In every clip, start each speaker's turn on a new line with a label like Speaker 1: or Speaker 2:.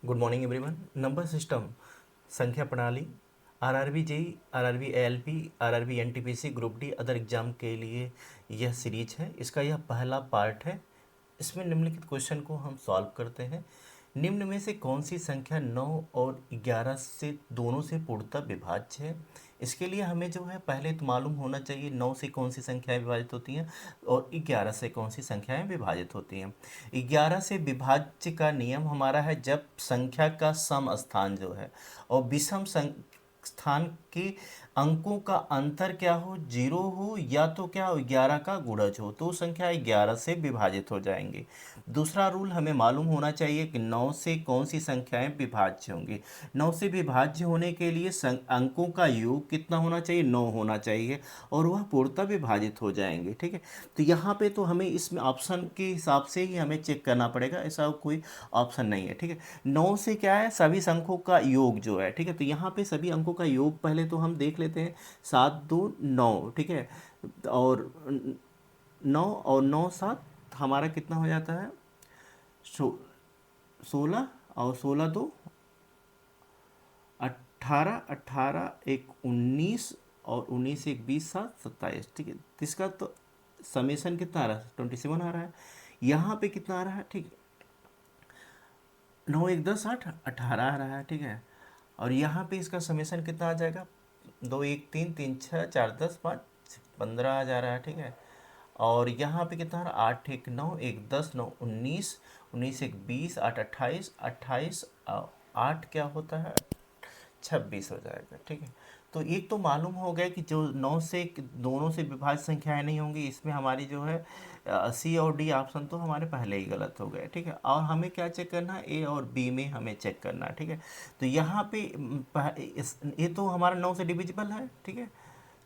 Speaker 1: Good morning everyone. Number system, संख्या प्रणाली, RRB JE, RRB ALP, RRB NTPC, group D other exam के लिए यह सीरीज है। इसका यह पहला पार्ट है। इसमें निम्नलिखित क्वेश्चन को हम सॉल्व करते हैं। निम्न में से कौन सी संख्या 9 और 11 से दोनों से पूर्णतः विभाज्य है? इसके लिए हमें जो है पहले तो मालूम होना चाहिए 9 से कौन सी संख्याएं विभाजित होती हैं और 11 से कौन सी संख्याएं विभाजित होती हैं। 11 से विभाज्य का नियम हमारा है जब संख्या का सम स्थान जो है और विषम स्थान के अंकों का अंतर क्या हो, जीरो हो या तो क्या हो 11 का गुणज हो, तो संख्या 11 से विभाजित हो जाएंगी। दूसरा रूल हमें मालूम होना चाहिए कि 9 से कौन सी संख्याएं विभाज्य होंगी। 9 से विभाज्य होने के लिए अंकों का योग कितना होना चाहिए, 9 होना चाहिए और वह पूर्णतः विभाजित हो जाएंगे। ठीक है, तो यहाँ पे तो हमें इसमें ऑप्शन के हिसाब से ही हमें चेक करना पड़ेगा, ऐसा कोई ऑप्शन नहीं है। ठीक है, 9 से क्या है, सभी अंकों का योग जो है। ठीक है, तो यहाँ पे सभी अंकों का योग पहले तो हम देख लेते हैं। 7 2 9। ठीक है, और 9 और 9 7 हमारा कितना हो जाता है, 16, और 16 2 18, 18 1 19, और 19 1 20 7 27। ठीक है, तो इसका तो समेसन कितना आ रहा है, 27 आ रहा है। यहाँ पे कितना आ रहा है, ठीक, 9 1 10 8 18 आ रहा है। ठीक है, और यहाँ पे इसका समेसन कितना आ जाएगा, 2 1 3 3 6 4 10 5 15 आ जा रहा है। ठीक है, और यहाँ पे कितना आ रहा है, 8 1 9 1 10 9 19, 19 1 20, 8 28 28, 8 क्या होता है, 26 हो जाएगा। ठीक है, तो एक तो मालूम हो गया कि जो 9 से दोनों से विभाज्य संख्याएं नहीं होंगी, इसमें हमारी जो है सी और डी ऑप्शन तो हमारे पहले ही गलत हो गए। ठीक है, और हमें क्या चेक करना है, ए और बी में हमें चेक करना है। ठीक है, तो यहाँ पे ये तो हमारा 9 से डिविजिबल है। ठीक है,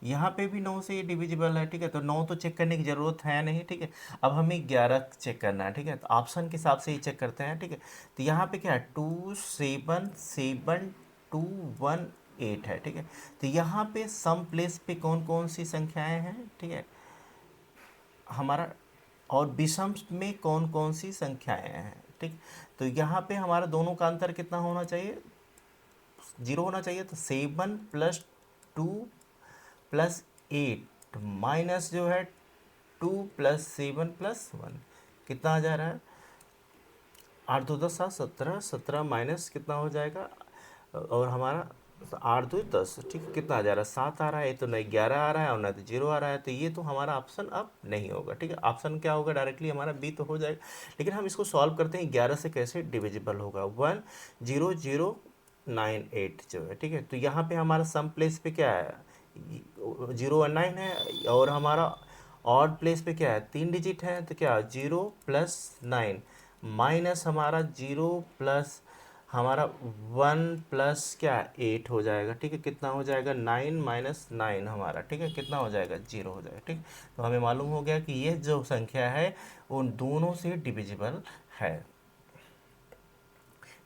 Speaker 1: यहाँ पे भी 9 से डिविजिबल है। ठीक है, तो 9 तो चेक करने की ज़रूरत है नहीं। ठीक है, अब हमें 11 चेक करना है। ठीक है, तो ऑप्शन के हिसाब से ही चेक करते हैं। ठीक है, तो यहाँ पे क्या है, 2 7 7 2 1 8 है। ठीक है, तो यहाँ पे सम प्लेस पे कौन कौन सी संख्याएं हैं, ठीक है हमारा, और विषम में कौन कौन सी संख्याएं हैं। ठीक, तो यहाँ पे हमारा दोनों का अंतर कितना होना चाहिए, 0 होना चाहिए। तो 7 + 2 + 8 माइनस जो है 2 + 7 + 1 कितना आ जा रहा है, 8 2 10 7 17, 17 माइनस कितना हो जाएगा, और हमारा 8 2 10। ठीक है, कितना आ जा रहा है, 7 आ रहा है। ये तो नहीं 11 आ रहा है और ना तो 0 आ रहा है, तो ये तो हमारा ऑप्शन अब नहीं होगा। ठीक है, ऑप्शन क्या होगा, डायरेक्टली हमारा बी तो हो जाएगा। लेकिन हम इसको सॉल्व करते हैं, 11 से कैसे डिविजिबल होगा, 1 0 0 9 8 जो है। ठीक है, तो यहाँ पे हमारा सम प्लेस पे क्या है, 0 और 9 है, और हमारा ऑड प्लेस पे क्या है, 3 डिजिट है, तो क्या 0 + 9 माइनस हमारा 0 + हमारा 1 + क्या 8 हो जाएगा। ठीक है, कितना हो जाएगा, 9 - 9 हमारा। ठीक है, कितना हो जाएगा, 0 हो जाएगा। ठीक, तो हमें मालूम हो गया कि यह जो संख्या है उन दोनों से डिविजिबल है।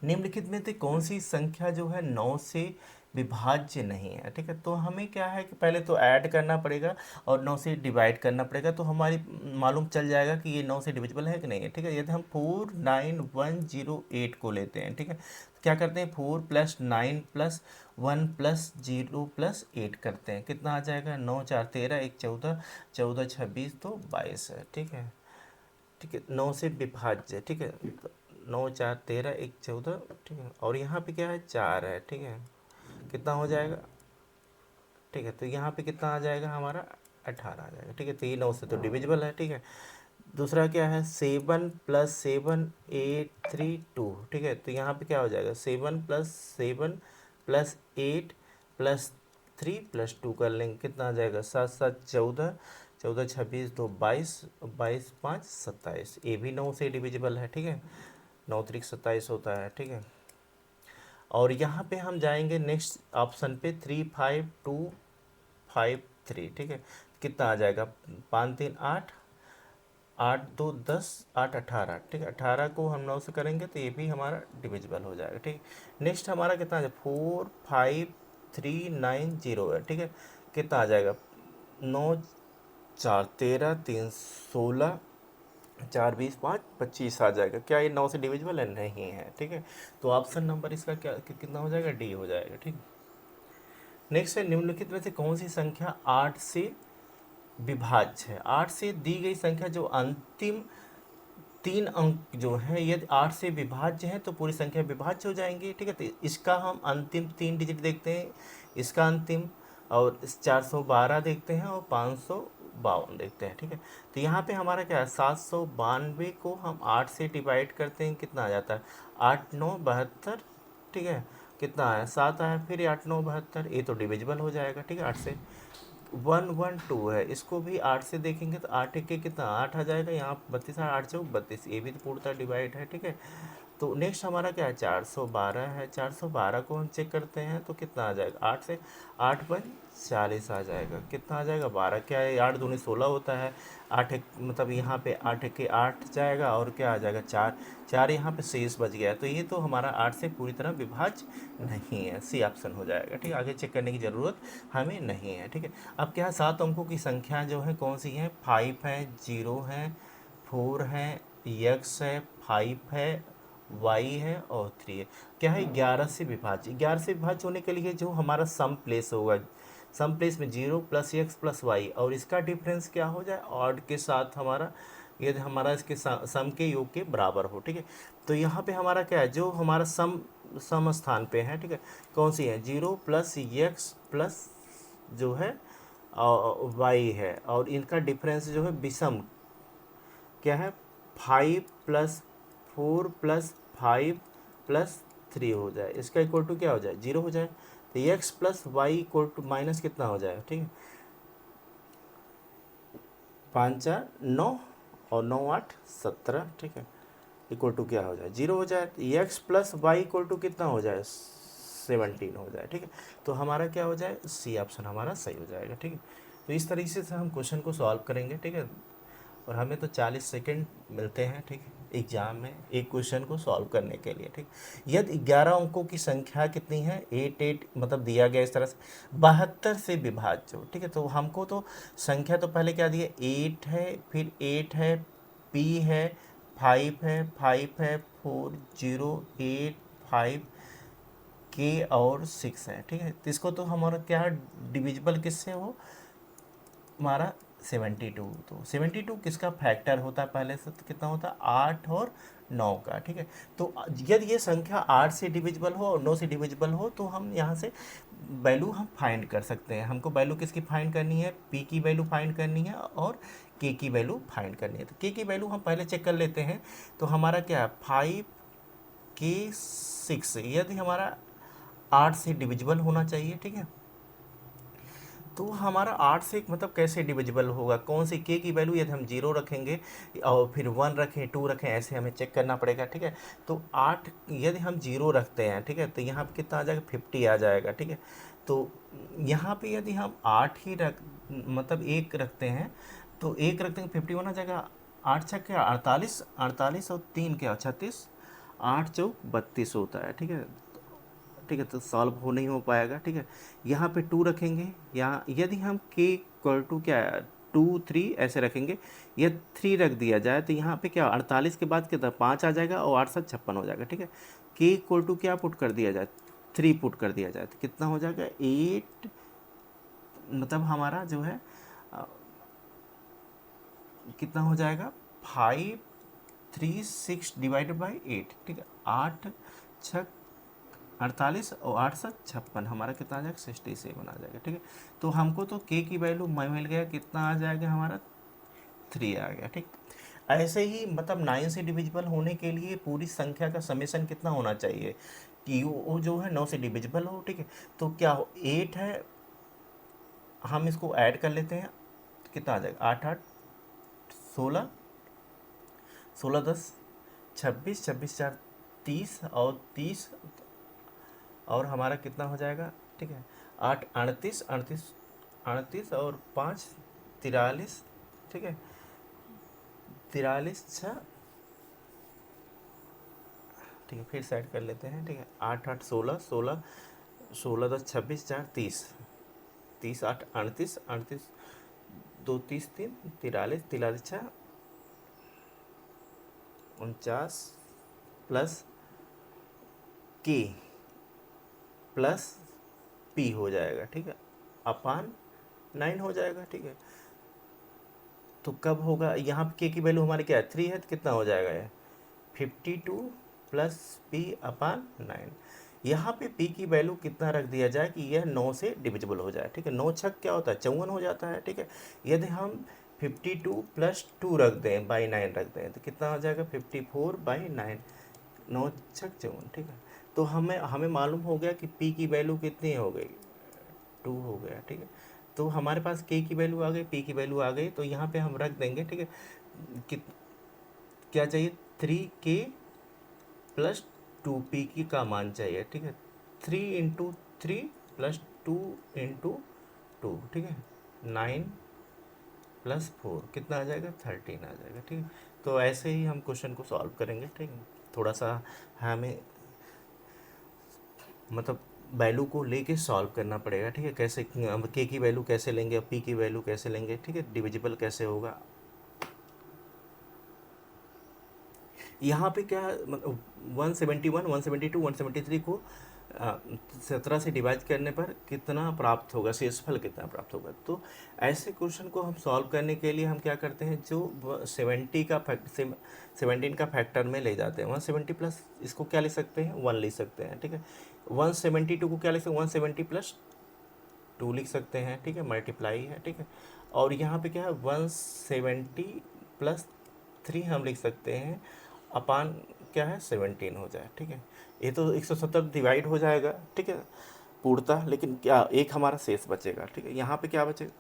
Speaker 1: निम्नलिखित में से कौन सी संख्या जो है 9 से विभाज्य नहीं है। ठीक है, तो हमें क्या है कि पहले तो ऐड करना पड़ेगा और 9 से डिवाइड करना पड़ेगा, तो हमारी मालूम चल जाएगा कि ये 9 से डिविजिबल है कि नहीं है। ठीक है, यदि हम 4 9 1 0 8 को लेते हैं, ठीक है, तो क्या करते हैं, 4 + 9 + 1 + 0 + 8 करते हैं, कितना आ जाएगा, 9 4 13 1 14, 14 26 तो 22 है। ठीक है, ठीक है, 9 से विभाज्य। ठीक है, 9 4 13 1 14। ठीक है, और यहाँ पे क्या है, 4 है। ठीक है, कितना हो जाएगा, ठीक है, तो यहाँ पे कितना आ जाएगा हमारा, 18 आ जाएगा। ठीक है, तो ये 9 से तो डिविजिबल है। ठीक है, दूसरा क्या है, 7 + 7 8 3 2। ठीक है, तो यहाँ पे क्या हो जाएगा, 7 + 7 + 8 + 3 + 2 कर लेंगे, कितना आ जाएगा, 7 7 14, 14 26 तो 22, 22 5 27। ये भी 9 से डिविजिबल है। ठीक है, 9 3 27 होता है। ठीक है, और यहाँ पे हम जाएंगे नेक्स्ट ऑप्शन पे, 3 5 2 5 3। ठीक है, कितना आ जाएगा, 5 3 8, 8 2 10, 8 18। ठीक है, 18 को हम 9 से करेंगे तो ये भी हमारा डिविजिबल हो जाएगा। ठीक, नेक्स्ट हमारा कितना आ जाएगा, 4 5 3 9 0 है। ठीक है, कितना आ जाएगा, 9 4 13 3 16, 4 20 5 25 आ जाएगा। क्या ये 9 से डिविजिबल है? नहीं है। ठीक है, तो ऑप्शन नंबर इसका क्या कितना हो जाएगा? डी हो जाएगा। ठीक। नेक्स्ट है, निम्नलिखित में से कौन सी संख्या 8 से विभाज्य है? 8 से दी गई संख्या जो अंतिम 3 अंक जो है यदि 8 से विभाज्य है तो पूरी संख्या विभाज्य हो जाएंगी। ठीक है, तो इसका हम अंतिम 3 डिजिट देखते हैं, इसका अंतिम, और 412 देखते हैं और 552 देखते हैं। ठीक है, तो यहाँ पे हमारा क्या है, 792 को हम 8 से डिवाइड करते हैं, कितना आ जाता है? 8 9 72। ठीक है, कितना आया? 7 आया। फिर 8 9 72, ये तो डिविजिबल हो जाएगा। ठीक है, 8 से। 112 है, इसको भी 8 से देखेंगे तो 8 के कितना 8 आ जाएगा, यहाँ 32 8 चौक 32, ये भी तो पूर्णतः डिवाइड है। ठीक है, तो नेक्स्ट हमारा क्या है? 412 है। 412 को हम चेक करते हैं तो कितना आ जाएगा? 8 से 8 पर 40 आ जाएगा। कितना आ जाएगा? 12। क्या है? 8 दूनी 16 होता है। 8 एक मतलब यहाँ पे 8 के 8 जाएगा और क्या आ जाएगा? 4। 4 यहाँ पे शेष बच गया, तो ये तो हमारा 8 से पूरी तरह विभाज्य नहीं है। सी ऑप्शन हो जाएगा। ठीक है, आगे चेक करने की ज़रूरत हमें नहीं है। ठीक है, अब क्या है, 7 अंकों की संख्या जो है कौन सी है? 5 है, 0 है, 4 है, x है, 5 है, y है और 3 है। क्या है? 11 से विभाज्य। 11 से विभाज्य होने के लिए जो हमारा सम प्लेस होगा, सम प्लेस में 0 प्लस एक्स प्लस वाई, और इसका डिफरेंस क्या हो जाए? ऑड के साथ हमारा, यदि हमारा इसके सम के योग के बराबर हो। ठीक है, तो यहाँ पे हमारा क्या है, जो हमारा सम स्थान पे है। ठीक है, कौन सी है? 0 प्लस एक्स प्लस जो है वाई है, और इनका डिफरेंस जो है विषम क्या है? 5 प्लस 4 प्लस 5 प्लस 3 हो जाए, इसका इक्वल टू क्या हो जाए? 0 हो जाए। तो X plus Y equal to minus कितना हो जाएगा? ठीक है, 5 4 9 और 9 8 17। ठीक है, इक्वल टू क्या हो जाए? 0 हो जाए। तो X plus Y equal to कितना हो जाए? 17 हो जाए। ठीक है, तो हमारा क्या हो जाए? सी ऑप्शन हमारा सही हो जाएगा। ठीक है, तो इस तरीके से हम क्वेश्चन को सॉल्व करेंगे। ठीक है, और हमें तो 40 सेकंड मिलते हैं। ठीक है, एग्जाम में एक क्वेश्चन को सॉल्व करने के लिए। ठीक, यदि 11 अंकों की संख्या कितनी है? 8 मतलब दिया गया इस तरह से, 72 से विभाज्य हो। ठीक है, तो हमको तो संख्या तो पहले क्या दिया? 8 है, फिर 8 है, पी है, 5 है, 5 है, 4 0 8 5 के और 6 है। ठीक है, तो इसको तो हमारा क्या डिविजिबल किससे हो? हमारा 72। तो 72 किसका फैक्टर होता है? पहले से तो कितना होता है? 8 और 9 का। ठीक है, तो यदि ये संख्या 8 से डिविजिबल हो और 9 से डिविजिबल हो तो हम यहाँ से वैल्यू हम फाइंड कर सकते हैं। हमको वैल्यू किसकी फाइंड करनी है? पी की वैल्यू फाइंड करनी है और के की वैल्यू फाइंड करनी है। तो के की वैल्यू हम पहले चेक कर लेते हैं। तो हमारा क्या है? 5 के 6, यदि हमारा 8 से डिविजिबल होना चाहिए। ठीक है, तो हमारा 8 से मतलब कैसे डिविजिबल होगा? कौन सी के की वैल्यू? यदि हम 0 रखेंगे और फिर 1 रखें, 2 रखें, ऐसे हमें चेक करना पड़ेगा। ठीक है, तो 8 यदि हम 0 रखते हैं, ठीक है, तो यहाँ पे कितना आ जाएगा? 50 आ जाएगा। ठीक है, तो यहाँ पे यदि हम 8 ही रख मतलब 1 रखते हैं, तो 1 रखते हैं 51 आ जाएगा। 8 छक्के 48, 48 और 3 क्या 36, 8 चौक 32 होता है। ठीक है, ठीक है, तो सॉल्व हो नहीं हो पाएगा। ठीक है, यहाँ पे 2 रखेंगे, यहाँ यदि हम के इक्वल टू क्या है 2 3 ऐसे रखेंगे, या 3 रख दिया जाए तो यहाँ पे क्या 48 के बाद कितना 5 आ जाएगा और 8 7 56 हो जाएगा। ठीक है, के इक्वल टू क्या पुट कर दिया जाए? 3 पुट कर दिया जाए तो कितना हो जाएगा? 8, मतलब हमारा जो है कितना हो जाएगा? 5 3 6 डिवाइडेड बाई 8। ठीक है, 8 छः 48 और 8 7 56, हमारा कितना आ जाएगा? 67 आ जाएगा। ठीक है, तो हमको तो के की वैल्यू मिल गया, कितना आ जाएगा हमारा? 3 आ गया। ठीक, ऐसे ही मतलब 9 से डिविजिबल होने के लिए पूरी संख्या का समेशन कितना होना चाहिए कि वो जो है 9 से डिविजिबल हो। ठीक है, तो क्या हो 8 है, हम इसको ऐड कर लेते हैं तो कितना आ जाएगा? 8 8 16, 16 10 26, 26 4 30 और 30, और हमारा कितना हो जाएगा? ठीक है, 8 38 38 38 और 5 43। ठीक है, 43 6। ठीक है, फिर सेट कर लेते हैं। ठीक है, 8 8 16 16 16 10 26 4 30 30 8 38 38 2 30 3 43 43 6 49 प्लस के प्लस पी हो जाएगा, ठीक है, अपान 9 हो जाएगा, ठीक है। तो कब होगा, यहाँ पे के की वैल्यू हमारी क्या है 3 है, तो कितना हो जाएगा ये 52 प्लस पी अपान 9। यहाँ पे पी की वैल्यू कितना रख दिया जाए कि यह 9 से डिविजिबल हो जाए, ठीक है। 9 छक क्या होता है 54 हो जाता है, ठीक है। यदि हम 52 प्लस 2 रख दें बाई 9 रख दें तो कितना हो जाएगा 54 बाई 9, 9 छक 54, ठीक है। तो हमें हमें मालूम हो गया कि पी की वैल्यू कितनी हो गई 2 हो गया, ठीक है। तो हमारे पास के की वैल्यू आ गई, पी की वैल्यू आ गई, तो यहाँ पे हम रख देंगे, ठीक है। कि क्या चाहिए 3 के प्लस 2 पी की का मान चाहिए, ठीक है। 3 × 3 प्लस 2 × 2, ठीक है। 9 प्लस 4 कितना आ जाएगा 13 आ जाएगा, ठीक है। तो ऐसे ही हम क्वेश्चन को सॉल्व करेंगे, ठीक है। थोड़ा सा हमें मतलब वैल्यू को लेके सॉल्व करना पड़ेगा, ठीक है। कैसे के की वैल्यू कैसे लेंगे, पी की वैल्यू कैसे लेंगे, ठीक है, डिविजिबल कैसे होगा। यहाँ पे क्या मतलब 171, 172, 173 को 17 से डिवाइड करने पर कितना प्राप्त होगा, शेषफल कितना प्राप्त होगा। तो ऐसे क्वेश्चन को हम सॉल्व करने के लिए हम क्या करते हैं, जो 17 का फैक्टर में ले जाते हैं। 170 प्लस इसको क्या ले सकते हैं 1 ले सकते हैं, ठीक है। 172 को क्या लिख सकते हैं 170 प्लस 2 लिख सकते हैं, ठीक है, मल्टीप्लाई है, ठीक है। और यहाँ पे क्या है 170 प्लस 3 हम लिख सकते हैं अपान क्या है 17 हो जाए, ठीक है। ये तो 170 डिवाइड हो जाएगा, ठीक है, पूर्णतः, लेकिन क्या एक हमारा शेष बचेगा, ठीक है। यहाँ पे क्या बचेगा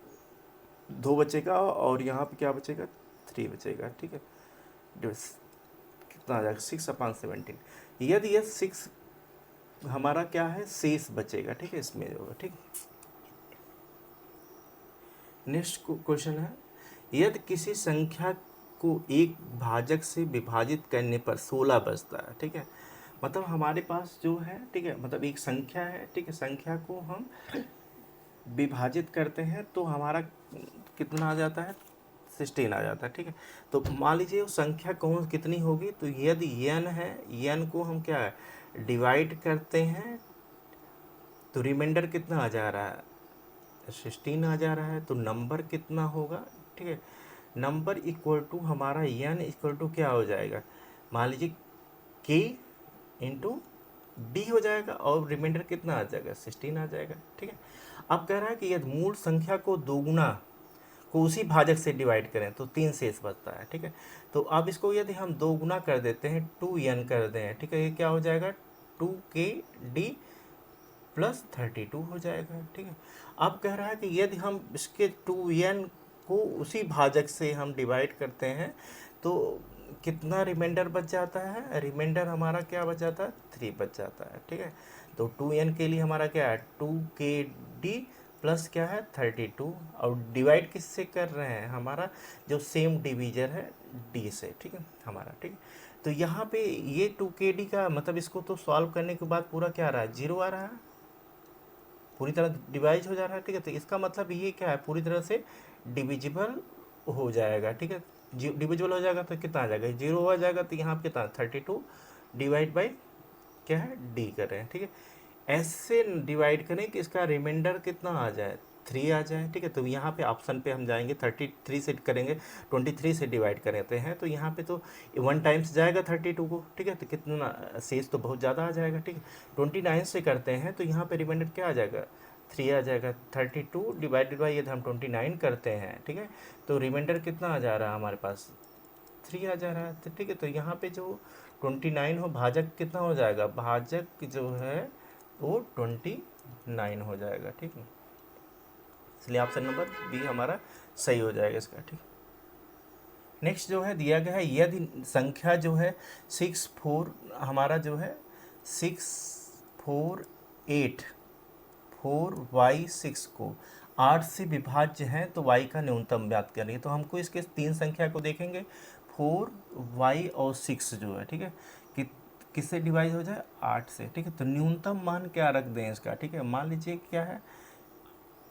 Speaker 1: 2 बचेगा और यहाँ पे क्या बचेगा 3 बचेगा, ठीक है। कितना आ जाएगा 6/17। यदि ये 6 हमारा क्या है शेष बचेगा, ठीक है, इसमें होगा, ठीक। नेक्स्ट क्वेश्चन है, यदि किसी संख्या को एक भाजक से विभाजित करने पर 16 बचता है, ठीक है। मतलब हमारे पास जो है, ठीक है, मतलब एक संख्या है, ठीक है, संख्या को हम विभाजित करते हैं तो हमारा कितना आ जाता है 16 आ जाता है, ठीक है। तो मान लीजिए वो संख्या कौन कितनी होगी, तो यदि n है, n को हम क्या है डिवाइड करते हैं तो रिमाइंडर कितना आ जा रहा है 16 आ जा रहा है, तो नंबर कितना होगा, ठीक है। नंबर इक्वल टू हमारा n इक्वल टू क्या हो जाएगा, मान लीजिए k इंटू डी हो जाएगा और रिमाइंडर कितना आ जाएगा 16 आ जाएगा, ठीक है। अब कह रहा है कि यदि मूल संख्या को दोगुना को उसी भाजक से डिवाइड करें तो 3 शेष बचता है, ठीक है। तो अब इसको यदि हम दो गुना कर देते हैं 2n कर दें, ठीक है, ये क्या हो जाएगा 2kd प्लस 32 हो जाएगा, ठीक है। अब कह रहा है कि यदि हम इसके 2n को उसी भाजक से हम डिवाइड करते हैं तो कितना रिमाइंडर बच जाता है, रिमाइंडर हमारा क्या बच जाता है 3 बच जाता है, ठीक है। तो 2n के लिए हमारा क्या है 2kd प्लस क्या है 32 और डिवाइड किससे कर रहे हैं हमारा जो सेम डिवीजर है d से, ठीक है हमारा, ठीक है। तो यहाँ पे ये 2kd का मतलब इसको तो सॉल्व करने के बाद पूरा क्या आ रहा है 0 आ रहा है, पूरी तरह डिवाइड हो जा रहा है, ठीक है। तो इसका मतलब ये क्या है पूरी तरह से डिविजिबल हो जाएगा, ठीक है। डिविजिबल हो जाएगा तो कितना आ जाएगा 0 हो जाएगा, तो यहाँ पे कितना 32 डिवाइड बाई क्या है डी कर रहे हैं, ठीक है। ऐसे डिवाइड करें कि इसका रिमाइंडर कितना आ जाए 3 आ जाए, ठीक है। तो यहाँ पे ऑप्शन पे हम जाएंगे 33 से करेंगे, 23 से डिवाइड करते हैं तो यहाँ पे तो 1 टाइम्स जाएगा 32 को, ठीक है। तो कितना शेष तो बहुत ज़्यादा आ जाएगा, ठीक है। 29 से करते हैं तो यहाँ पे रिमाइंडर क्या आ जाएगा 3 आ जाएगा, 32 डिवाइडेड बाई यदि हम 29 करते हैं, ठीक है, तो रिमाइंडर कितना आ जा रहा है हमारे पास 3 आ जा रहा है, तो ठीक है। तो यहाँ पे जो 29 हो भाजक कितना हो जाएगा, भाजक जो है वो 29 हो जाएगा, ठीक है। इसलिए ऑप्शन नंबर बी हमारा सही हो जाएगा इसका, ठीक। नेक्स्ट जो है दिया गया है यदि संख्या जो है 64 हमारा जो है 6484y6 को 8 से विभाज्य है तो y का न्यूनतम ज्ञात करेंगे। तो हमको इसके 3 संख्या को देखेंगे 4y और 6 जो है, ठीक है, कि किससे डिवाइड हो जाए 8 से, ठीक है। तो न्यूनतम मान क्या रख दें इसका, ठीक है, मान लीजिए क्या है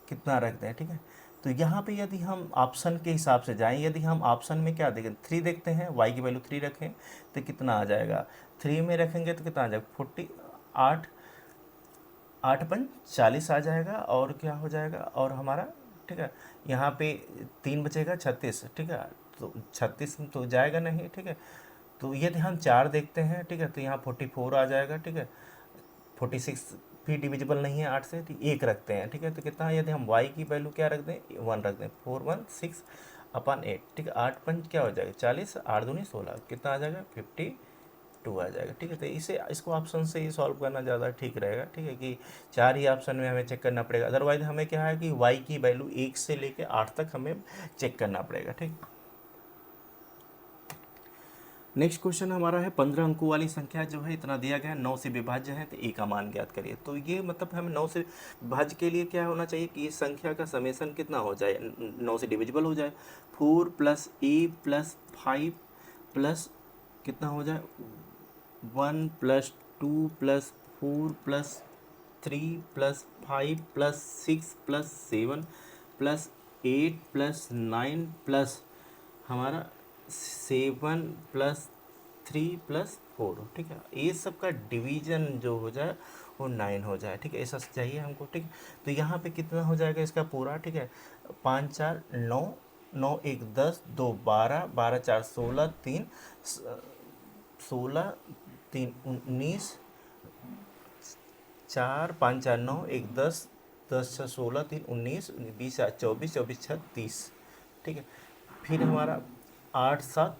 Speaker 1: कितना रख दें, ठीक है। तो यहाँ पे यदि हम ऑप्शन के हिसाब से जाएं, यदि हम ऑप्शन में क्या देखें, 3 देखते हैं, y की वैल्यू 3 रखें तो कितना आ जाएगा, 3 में रखेंगे तो कितना आ जाएगा, 48, 8×5 = 40 आ जाएगा। और क्या हो जाएगा, और हमारा ठीक है यहाँ पे 3 बचेगा 36, ठीक है, तो 36 तो जाएगा नहीं, ठीक है। तो यदि हम 4 देखते हैं, ठीक है, तो यहाँ 44 आ जाएगा, ठीक है। 46 भी डिविजिबल नहीं है 8 से, तो 1 रखते हैं, ठीक है। तो कितना है, यदि हम y की वैल्यू क्या रख दें, 1 रख दें, 416/8, ठीक है। 8×5 क्या हो जाएगा, 40, 8×2 16, कितना आ जाएगा, 52 आ जाएगा, ठीक है। तो इसको ऑप्शन से ही सॉल्व करना ज़्यादा ठीक रहेगा, ठीक है, कि 4 ही ऑप्शन में हमें चेक करना पड़ेगा। अदरवाइज हमें क्या है कि y की वैल्यू 1 से लेकर 8 तक हमें चेक करना पड़ेगा, ठीक। नेक्स्ट क्वेश्चन हमारा है 15 अंकों वाली संख्या जो है इतना दिया गया है, 9 से विभाज्य है, तो ए का मान ज्ञात करिए। तो ये मतलब हमें 9 से विभाज्य के लिए क्या होना चाहिए कि इस संख्या का समेसन कितना हो जाए, 9 से डिविजिबल हो जाए। 4 + a + 5 प्लस कितना हो जाए, 1 + 2 + 4 + 3 + 5 + 6 + 7 + 8 + 9 प्लस हमारा 7 + 3 + 4, ठीक है। ये सब का डिवीजन जो हो जाए वो 9 हो जाए, ठीक है, ऐसा चाहिए हमको, ठीक। तो यहाँ पे कितना हो जाएगा इसका पूरा, ठीक है, 5 × 4 = 9, 9 × 1 = 10, 2 = 12, 12 × 4 = 16, 3 16, 3 19, 4 5 × 4 = 9, 1 10, 10 × 6 = 16, 3 19, 20 × 24, 24 × 6 = 30, ठीक है। फिर हमारा 8 7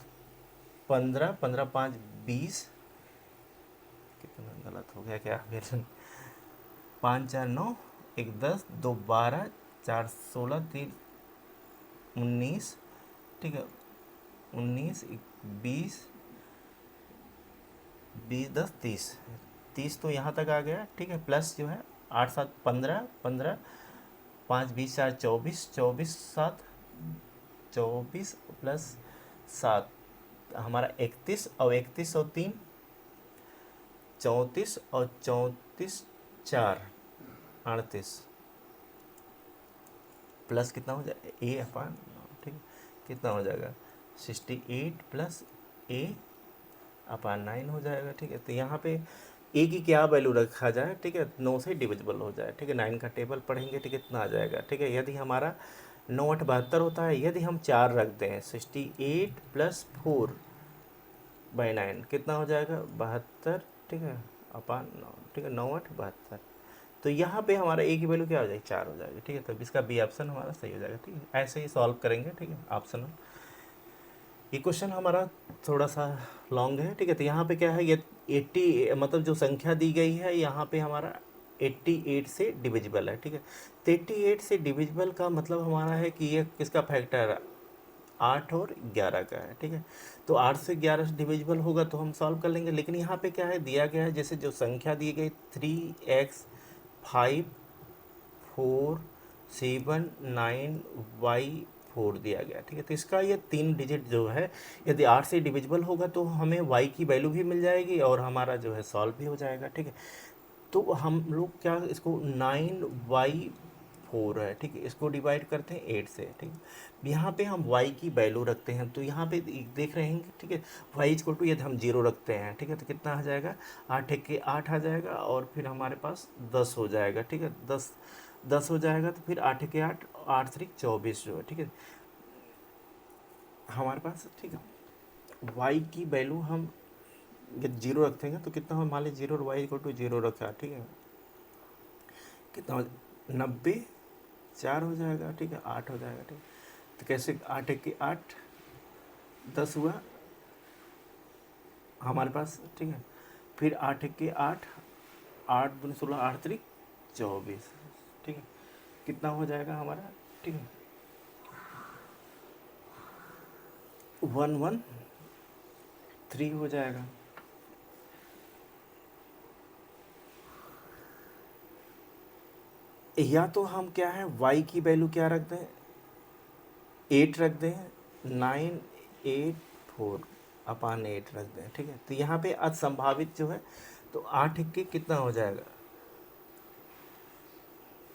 Speaker 1: 15, 15 5 20, कितना गलत हो गया क्या फिर, 5 4 9, 1 10, 2 12, 4 16, 3 19, ठीक है, 19 20, 20 10 30, 30 तो यहाँ तक आ गया, ठीक है। प्लस जो है 8 7 15, 15 5 20 4 24, 24 7 24 + 7 हमारा 31, और 31 और 3 34, और 34 4 38, प्लस कितना हो जाएगा, a/, ठीक है, कितना हो जाएगा, 68 + a/9 हो जाएगा, ठीक है। तो यहाँ पे a की क्या वैल्यू रखा जाए, ठीक है, 9 से डिविजिबल हो जाए, ठीक है। 9 का टेबल पढ़ेंगे, ठीक है, कितना आ जाएगा, ठीक है। यदि हमारा 9 8 72 होता है, यदि हम 4 रखते हैं, 68 + 4/9 कितना हो जाएगा, 72, ठीक है, अपान 9, ठीक है, 9 8 72। तो यहाँ पे हमारा ए की वैल्यू क्या हो जाएगी, 4 हो जाएगी, ठीक है। तो इसका बी ऑप्शन हमारा सही हो जाएगा, ठीक है। ऐसे ही सॉल्व करेंगे, ठीक है, ऑप्शन। ये क्वेश्चन हमारा थोड़ा सा लॉन्ग है, ठीक है। तो यहाँ पे क्या है, ये 80 मतलब जो संख्या दी गई है यहाँ पे हमारा 88 से डिविजिबल है, ठीक है। तो 88 से डिविजिबल का मतलब हमारा है कि ये किसका फैक्टर है, 8 और 11 का है, ठीक है। तो 8 से 11 से डिविजिबल होगा तो हम सॉल्व कर लेंगे। लेकिन यहाँ पे क्या है, दिया गया है जैसे जो संख्या दी गई 3x 5 4 7 9 y 4 दिया गया, ठीक है। तो इसका ये 3 डिजिट जो है यदि 8 से डिविजिबल होगा तो हमें y की वैल्यू भी मिल जाएगी और हमारा जो है सॉल्व भी हो जाएगा, ठीक है। तो हम लोग क्या इसको 9y4 है, ठीक है, इसको डिवाइड करते हैं 8 से, ठीक है। यहाँ पे हम y की वैल्यू रखते हैं, तो यहाँ पे देख रहे हैं, ठीक है, y = यदि हम 0 रखते हैं, ठीक है, तो कितना आ जाएगा, 8 1 के 8 आ जाएगा, और फिर हमारे पास 10 हो जाएगा, ठीक है, 10 हो जाएगा। तो फिर 8 1 के 8, 8 3 24 जो है, ठीक है, हमारे पास, ठीक है। y की वैल्यू हम यदि 0 रखेंगे तो कितना हो, मान लीजिए 0 और y = 0 रखा, ठीक है, कितना हो, 90 4 हो जाएगा, ठीक है, 8 हो जाएगा, ठीक है। तो कैसे, 8 1 के 8, 10 हुआ हमारे पास, ठीक है। फिर 8 1 के 8, 8 दूनी 16, 8 3 24, ठीक है, कितना हो जाएगा हमारा, ठीक है, 113 हो जाएगा। या तो हम क्या है, y की वैल्यू क्या रख दें, 8 रख दें, 984/8 रख दें, ठीक है। तो यहाँ पे असंभावित जो है, तो 8 1 के कितना हो जाएगा,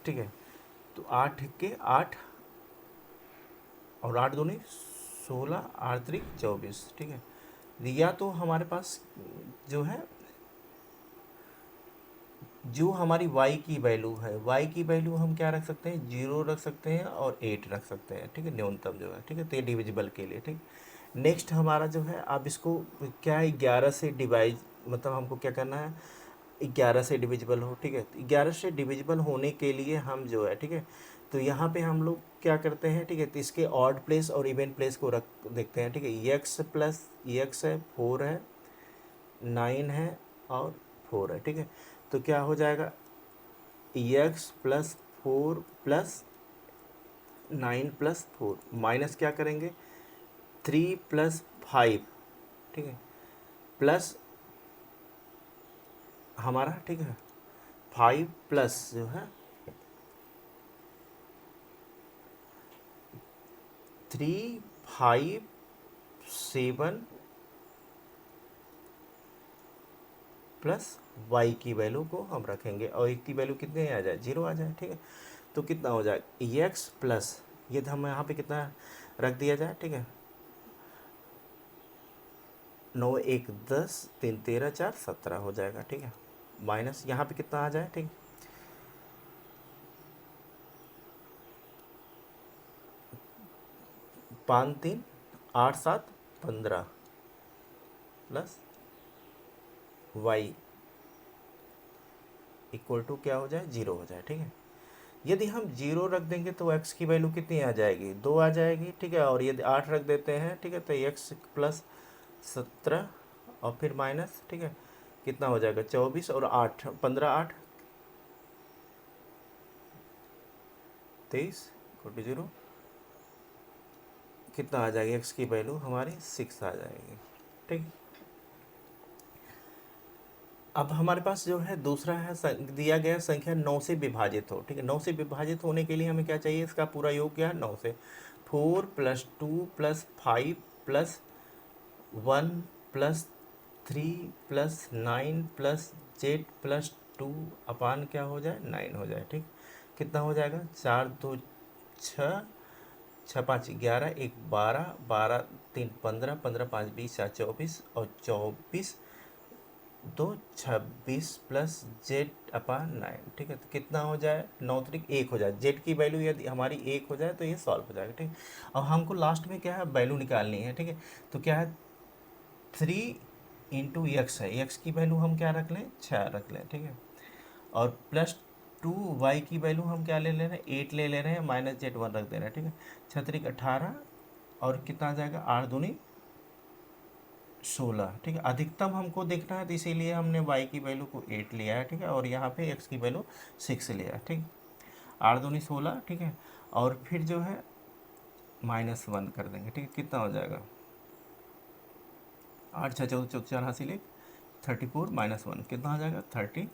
Speaker 1: ठीक है, तो 8 1 के 8, और 8 दूनी 16, 8 त्रिक 24, ठीक है। या तो हमारे पास जो है, जो हमारी y की वैल्यू है, y की वैल्यू हम क्या रख सकते हैं, 0 रख सकते हैं और 8 रख सकते हैं, ठीक है, न्यूनतम जो है, ठीक है, तो ये डिविजिबल के लिए, ठीक। नेक्स्ट हमारा जो है, अब इसको क्या है, 11 से डिवाइड, मतलब हमको क्या करना है, 11 से डिविजिबल हो, ठीक है। 11 से डिविजिबल होने के लिए हम जो है, ठीक है, तो यहाँ पे हम लोग क्या करते हैं, ठीक है, तो इसके ऑड प्लेस और इवन प्लेस को रख देखते हैं, ठीक है। एक्स प्लस एक्स है, 4 है, 9 है और 4 है, ठीक है। तो क्या हो जाएगा, x plus 4 plus 9 plus 4 minus क्या करेंगे, 3 प्लस 5, ठीक है, प्लस हमारा, ठीक है, 5 प्लस जो है 3, 5, 7 प्लस वाई की वैल्यू को हम रखेंगे और एक की वैल्यू कितने आ जाए, 0 आ जाए, ठीक है। तो कितना हो जाए, एक्स प्लस, ये हम यहाँ पे कितना रख दिया जाए, ठीक है, 9 1 10, 3 13 4 17 हो जाएगा, ठीक है। माइनस यहाँ पे कितना आ जाए, ठीक है, 5 3 8 7 15 प्लस वाई इक्वल टू क्या हो जाए, 0 हो जाए, ठीक है। यदि हम 0 रख देंगे तो x की वैल्यू कितनी आ जाएगी, 2 आ जाएगी, ठीक है। और यदि 8 रख देते हैं, ठीक है, तो x प्लस 17 और फिर माइनस, ठीक है, कितना हो जाएगा, 24 और 8 15 8 23 इक्वल 0, कितना आ जाएगी, x की वैल्यू हमारी 6 आ जाएगी, ठीक। अब हमारे पास जो है दूसरा है, दिया गया संख्या 9 से विभाजित हो, ठीक है। 9 से विभाजित होने के लिए हमें क्या चाहिए, इसका पूरा योग क्या है, 9 से 4 plus 2 plus 5 plus 1 plus 3 plus 9 plus Z plus 2 अपान क्या हो जाए, 9 हो जाए, ठीक। कितना हो जाएगा, 4 2 6, 6 5 11, 1 12, 12 3 15, 15 5 20, 4 24 और 24 2 26 प्लस जेड अपान 9, ठीक है। तो कितना हो जाए, 9 त्रिक 1 हो जाए, जेड की वैल्यू यदि हमारी 1 हो जाए तो ये सॉल्व हो जाएगा, ठीक। अब हमको लास्ट में क्या है, वैल्यू निकालनी है, ठीक है। तो क्या है, 3 इंटू एक्स है, एक्स की वैल्यू हम क्या रख लें, 6 रख लें, ठीक है। और प्लस 2 वाई की वैल्यू हम क्या ले रहे हैं, 8 ले रहे हैं, माइनस जेड 1 रख दे रहे हैं, ठीक है। 6 त्रिक 18 और कितना आ जाएगा, 8 दूनी 16, ठीक है। अधिकतम हमको देखना है तो इसीलिए हमने y की वैल्यू को 8 लिया है, ठीक है, और यहाँ पे x की वैल्यू 6 लिया है, ठीक। 8 दूनी 16, ठीक है, और फिर जो है -1 कर देंगे, ठीक है। कितना हो जाएगा, 8 6 14 14 4 हासिल 1, 34 -1 कितना आ जाएगा, 33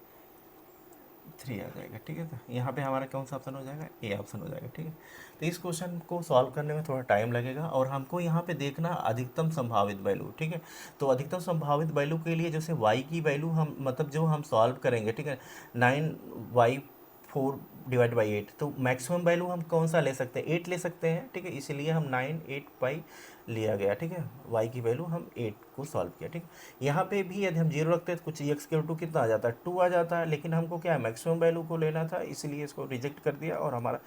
Speaker 1: आ जाएगा, ठीक है। तो यहाँ पे हमारा कौन सा ऑप्शन हो जाएगा, ए ऑप्शन हो जाएगा, ठीक है। तो इस क्वेश्चन को सॉल्व करने में थोड़ा टाइम लगेगा और हमको यहाँ पे देखना अधिकतम संभावित वैल्यू, ठीक है। तो अधिकतम संभावित वैल्यू के लिए जैसे y की वैल्यू हम, मतलब जो हम सॉल्व करेंगे, ठीक है, 9y4 डिवाइड बाई 8, तो मैक्सिमम वैल्यू हम कौन सा ले सकते हैं, 8 ले सकते हैं, ठीक है। इसीलिए हम 9 8 पाई लिया गया, ठीक है। y की वैल्यू हम 8 को सॉल्व किया, ठीक। यहाँ पे भी यदि हम 0 रखते हैं तो कुछ x के 2 कितना आ जाता है, 2 आ जाता है, लेकिन हमको क्या है, मैक्सिमम वैल्यू को लेना था, इसलिए इसको रिजेक्ट कर दिया और हमारा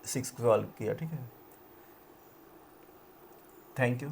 Speaker 1: 6 को सॉल्व किया, ठीक है। Thank you.